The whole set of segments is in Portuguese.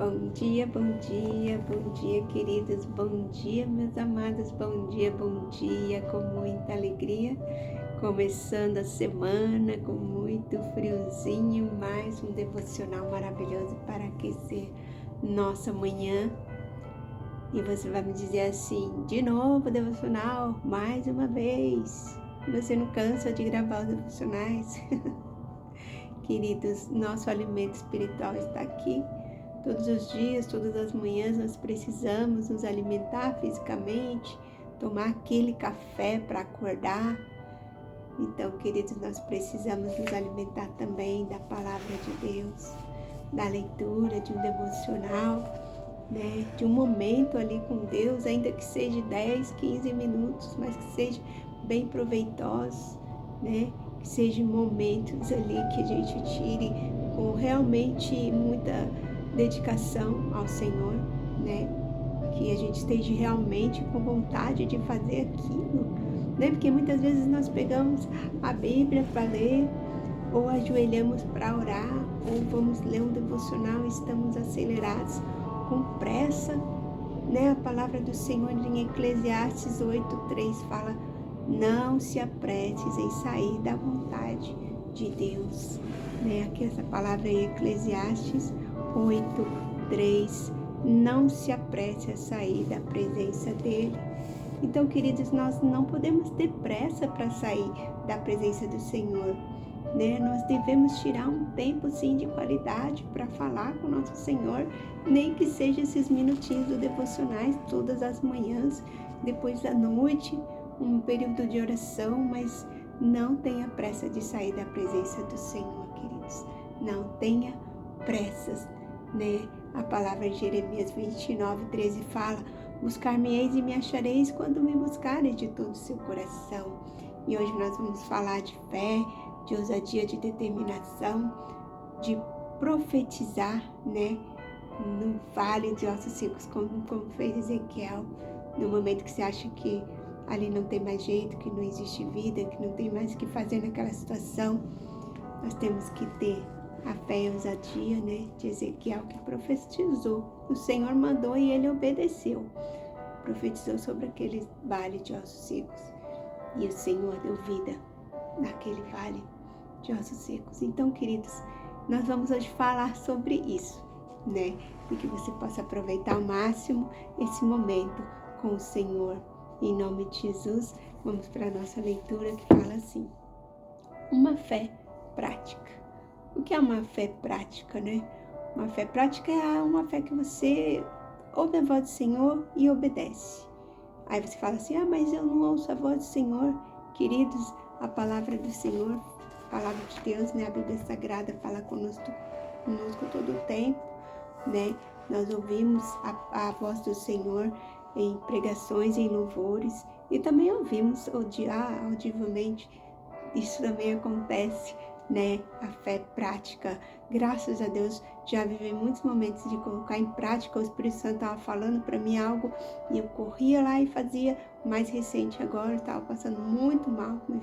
Bom dia, queridos, bom dia, meus amados, bom dia, com muita alegria, começando a semana com muito friozinho, mais um devocional maravilhoso para aquecer nossa manhã. E você vai me dizer assim, de novo devocional, mais uma vez, você não cansa de gravar os devocionais? Queridos, nosso alimento espiritual está aqui. Todos os dias, todas as manhãs, nós precisamos nos alimentar fisicamente, tomar aquele café para acordar. Então, queridos, nós precisamos nos alimentar também da palavra de Deus, da leitura, de um devocional, né? De um momento ali com Deus, ainda que seja 10, 15 minutos, mas que seja bem proveitoso, né? Que sejam momentos ali que a gente tire com realmente muita dedicação ao Senhor, né? Que a gente esteja realmente com vontade de fazer aquilo, né? Porque muitas vezes nós pegamos a Bíblia para ler, ou ajoelhamos para orar, ou vamos ler um devocional e estamos acelerados, com pressa, né? A palavra do Senhor em Eclesiastes 8:3 fala: não se apresses em sair da vontade de Deus, né? Aqui essa palavra em Eclesiastes 8:3, não se apresse a sair da presença dele. Então, queridos, nós não podemos ter pressa para sair da presença do Senhor, né? Nós devemos tirar um tempo, sim, de qualidade para falar com o nosso Senhor, nem que seja esses minutinhos do devocionais todas as manhãs, depois da noite, um período de oração, mas não tenha pressa de sair da presença do Senhor, queridos. Não tenha pressas, né? A palavra de Jeremias 29:13 fala: buscar-me-eis e me achareis quando me buscareis de todo o seu coração. E hoje nós vamos falar de fé, de ousadia, de determinação, de profetizar, né? No vale de ossos secos, como fez Ezequiel, no momento que você acha que ali não tem mais jeito, que não existe vida, que não tem mais o que fazer naquela situação, nós temos que ter a fé e a ousadia, né, de Ezequiel, que profetizou. O Senhor mandou e ele obedeceu. Profetizou sobre aquele vale de ossos secos. E o Senhor deu vida naquele vale de ossos secos. Então, queridos, nós vamos hoje falar sobre isso, né? E que você possa aproveitar ao máximo esse momento com o Senhor. Em nome de Jesus, vamos para a nossa leitura que fala assim: uma fé prática. O que é uma fé prática, né? Uma fé prática é uma fé que você ouve a voz do Senhor e obedece. Aí você fala assim: mas eu não ouço a voz do Senhor. Queridos, a palavra do Senhor, a palavra de Deus, né? A Bíblia Sagrada fala conosco todo o tempo, né? Nós ouvimos a voz do Senhor em pregações, em louvores, e também ouvimos audivelmente. Isso também acontece, né? A fé prática. Graças a Deus, já vivi muitos momentos de colocar em prática. O Espírito Santo estava falando para mim algo e eu corria lá e fazia. Mais recente agora, eu estava passando muito mal com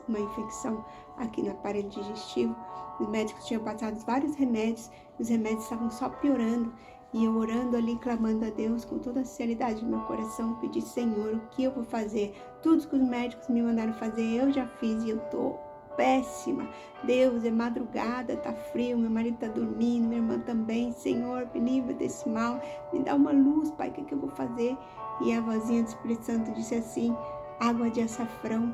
uma infecção aqui no aparelho digestivo. Os médicos tinham passado vários remédios, os remédios estavam só piorando. E eu orando ali, clamando a Deus com toda a sinceridade do meu coração, pedi: Senhor, o que eu vou fazer? Tudo que os médicos me mandaram fazer, eu já fiz e eu tô péssima. Deus, é madrugada, tá frio, meu marido tá dormindo, minha irmã também. Senhor, me livra desse mal, me dá uma luz, Pai, o que eu vou fazer? E a vozinha do Espírito Santo disse assim: água de açafrão.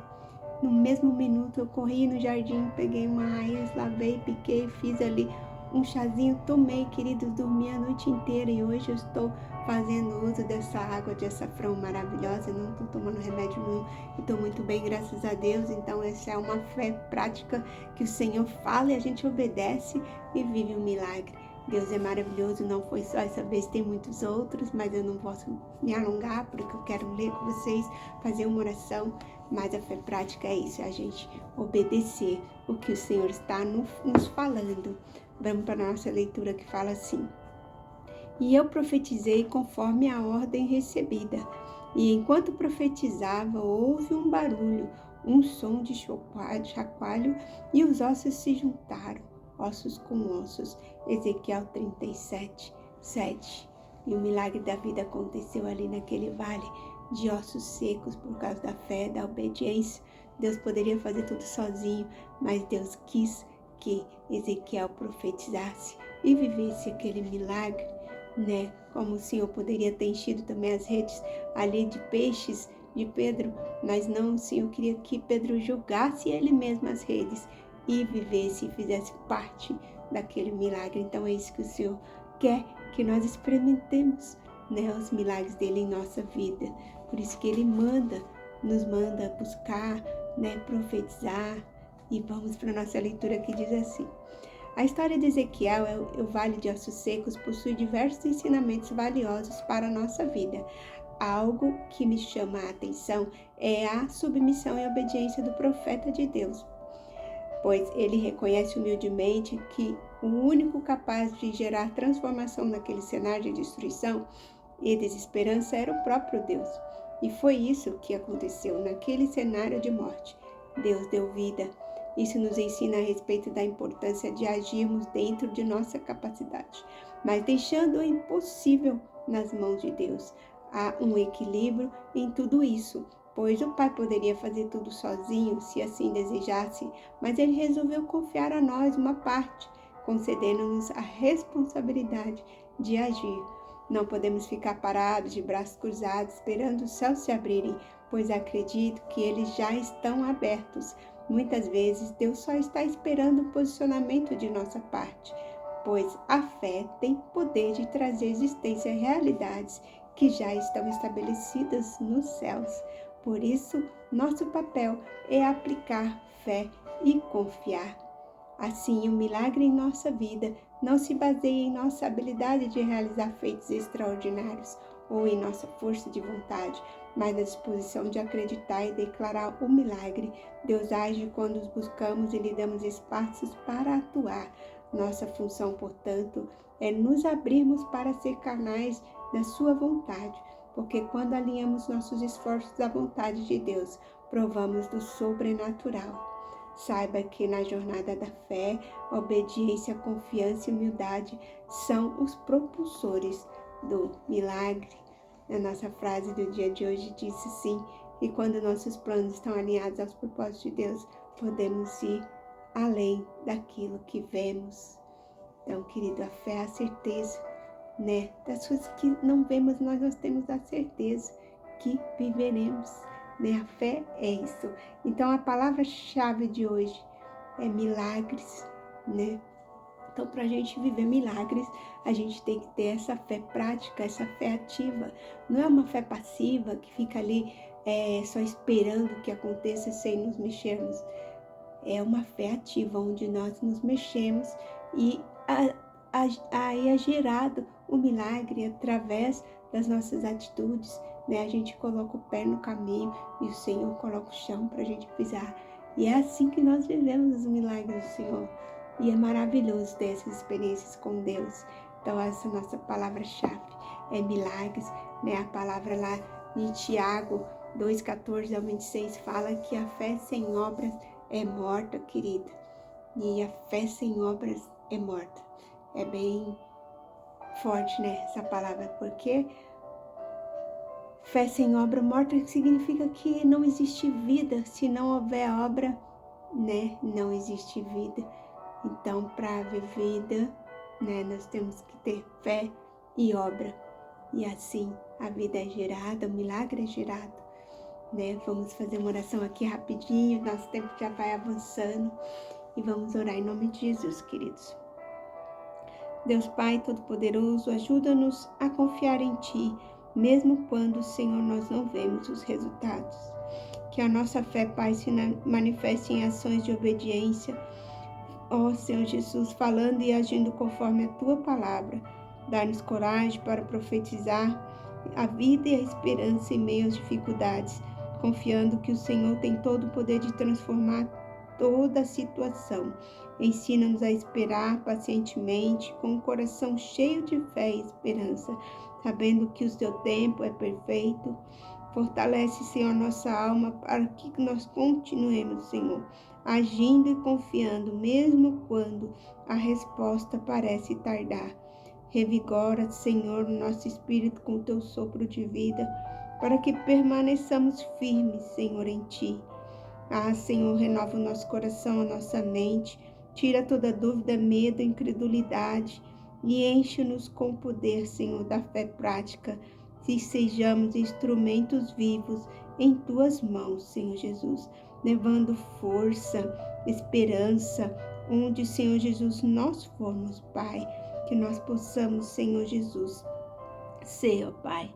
No mesmo minuto eu corri no jardim, peguei uma raiz, lavei, piquei, fiz ali um chazinho, tomei, queridos, dormi a noite inteira e hoje eu estou fazendo uso dessa água de açafrão maravilhosa. Eu não estou tomando remédio nenhum e estou muito bem, graças a Deus. Então essa é uma fé prática que o Senhor fala e a gente obedece e vive um milagre. Deus é maravilhoso, não foi só essa vez, tem muitos outros, mas eu não posso me alongar porque eu quero ler com vocês, fazer uma oração. Mas a fé prática é isso, é a gente obedecer o que o Senhor está nos falando. Vamos para a nossa leitura que fala assim: e eu profetizei conforme a ordem recebida. E enquanto profetizava, houve um barulho, um som de chacoalho, e os ossos se juntaram, ossos com ossos. Ezequiel 37, 7. E o milagre da vida aconteceu ali naquele vale de ossos secos por causa da fé, da obediência. Deus poderia fazer tudo sozinho, mas Deus quis que Ezequiel profetizasse e vivesse aquele milagre, né? Como o Senhor poderia ter enchido também as redes ali de peixes de Pedro, mas não, o Senhor queria que Pedro julgasse ele mesmo as redes e vivesse e fizesse parte daquele milagre. Então é isso que o Senhor quer que nós experimentemos, né, os milagres dele em nossa vida. Por isso que ele nos manda buscar, né, profetizar. E vamos para a nossa leitura que diz assim: a história de Ezequiel, o Vale de Ossos Secos, possui diversos ensinamentos valiosos para a nossa vida. Algo que me chama a atenção é a submissão e obediência do profeta de Deus, pois ele reconhece humildemente que o único capaz de gerar transformação naquele cenário de destruição e desesperança era o próprio Deus. E foi isso que aconteceu naquele cenário de morte. Deus deu vida. Isso nos ensina a respeito da importância de agirmos dentro de nossa capacidade, mas deixando o impossível nas mãos de Deus. Há um equilíbrio em tudo isso, pois o Pai poderia fazer tudo sozinho, se assim desejasse, mas Ele resolveu confiar a nós uma parte, concedendo-nos a responsabilidade de agir. Não podemos ficar parados de braços cruzados, esperando os céus se abrirem, pois acredito que eles já estão abertos. Muitas vezes, Deus só está esperando o posicionamento de nossa parte, pois a fé tem poder de trazer à existência realidades que já estão estabelecidas nos céus. Por isso, nosso papel é aplicar fé e confiar. Assim, o milagre em nossa vida não se baseia em nossa habilidade de realizar feitos extraordinários ou em nossa força de vontade, mas na disposição de acreditar e declarar o milagre. Deus age quando os buscamos e lhe damos espaços para atuar. Nossa função, portanto, é nos abrirmos para ser canais da sua vontade, porque quando alinhamos nossos esforços à vontade de Deus, provamos do sobrenatural. Saiba que na jornada da fé, obediência, confiança e humildade são os propulsores do milagre. A nossa frase do dia de hoje disse sim, e quando nossos planos estão alinhados aos propósitos de Deus, podemos ir além daquilo que vemos. Então, querido, a fé é a certeza, né? Das coisas que não vemos, nós temos a certeza que viveremos, né? A fé é isso. Então, a palavra-chave de hoje é milagres, né? Então, para a gente viver milagres, a gente tem que ter essa fé prática, essa fé ativa. Não é uma fé passiva que fica ali só esperando que aconteça sem nos mexermos. É uma fé ativa, onde nós nos mexemos e aí é gerado o milagre através das nossas atitudes, né? A gente coloca o pé no caminho e o Senhor coloca o chão para a gente pisar. E é assim que nós vivemos os milagres do Senhor. E é maravilhoso ter essas experiências com Deus. Então, essa nossa palavra-chave é milagres, né? A palavra lá de Tiago 2:14-26 fala que a fé sem obras é morta, querida. E a fé sem obras é morta. É bem forte, né, essa palavra, porque fé sem obra morta significa que não existe vida. Se não houver obra, né, não existe vida. Então, para haver vida, né, nós temos que ter fé e obra. E assim, a vida é gerada, o milagre é gerado, né? Vamos fazer uma oração aqui rapidinho, nosso tempo já vai avançando. E vamos orar em nome de Jesus, queridos. Deus Pai Todo-Poderoso, ajuda-nos a confiar em Ti, mesmo quando, Senhor, nós não vemos os resultados. Que a nossa fé, Pai, se manifeste em ações de obediência, ó Senhor Jesus, falando e agindo conforme a Tua palavra. Dá-nos coragem para profetizar a vida e a esperança em meio às dificuldades, confiando que o Senhor tem todo o poder de transformar toda a situação. Ensina-nos a esperar pacientemente, com o coração cheio de fé e esperança, sabendo que o Seu tempo é perfeito. Fortalece, Senhor, nossa alma para que nós continuemos, Senhor, agindo e confiando, mesmo quando a resposta parece tardar. Revigora, Senhor, o nosso espírito com o teu sopro de vida, para que permaneçamos firmes, Senhor, em ti. Ah, Senhor, renova o nosso coração, a nossa mente, tira toda dúvida, medo, incredulidade e enche-nos com o poder, Senhor, da fé prática, e sejamos instrumentos vivos em tuas mãos, Senhor Jesus, levando força, esperança, onde, Senhor Jesus, nós formos, Pai, que nós possamos, Senhor Jesus, ser, ó Pai,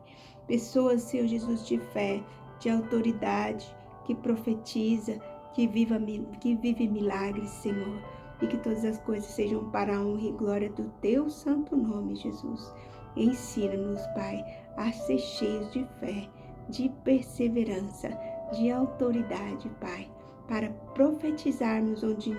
pessoas, Senhor Jesus, de fé, de autoridade, que profetiza, que vive milagres, Senhor, e que todas as coisas sejam para a honra e glória do teu santo nome, Jesus. Ensina-nos, Pai, a ser cheios de fé, de perseverança, de autoridade, Pai, para profetizarmos onde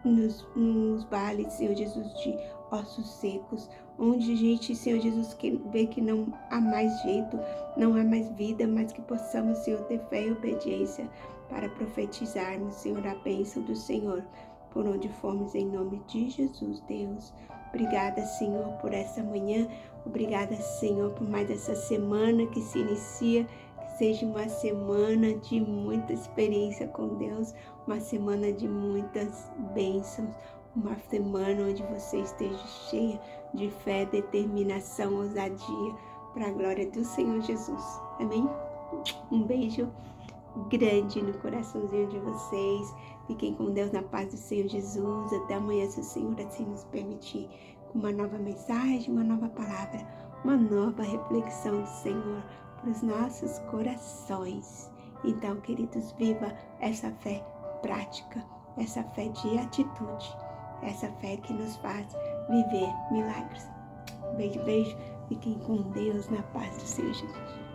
nos vales, Senhor Jesus, de ossos secos, onde a gente, Senhor Jesus, vê que não há mais jeito, não há mais vida, mas que possamos, Senhor, ter fé e obediência para profetizarmos, Senhor, a bênção do Senhor, por onde formos, em nome de Jesus, Deus. Obrigada, Senhor, por essa manhã, obrigada, Senhor, por mais essa semana que se inicia, que seja uma semana de muita experiência com Deus, uma semana de muitas bênçãos, uma semana onde você esteja cheia de fé, determinação, ousadia, para a glória do Senhor Jesus. Amém? Um beijo grande no coraçãozinho de vocês. Fiquem com Deus, na paz do Senhor Jesus. Até amanhã, se o Senhor assim nos permitir, com uma nova mensagem, uma nova palavra, uma nova reflexão do Senhor para os nossos corações. Então, queridos, viva essa fé prática, essa fé de atitude, essa fé que nos faz viver milagres. Beijo, beijo. Fiquem com Deus, na paz do Senhor Jesus.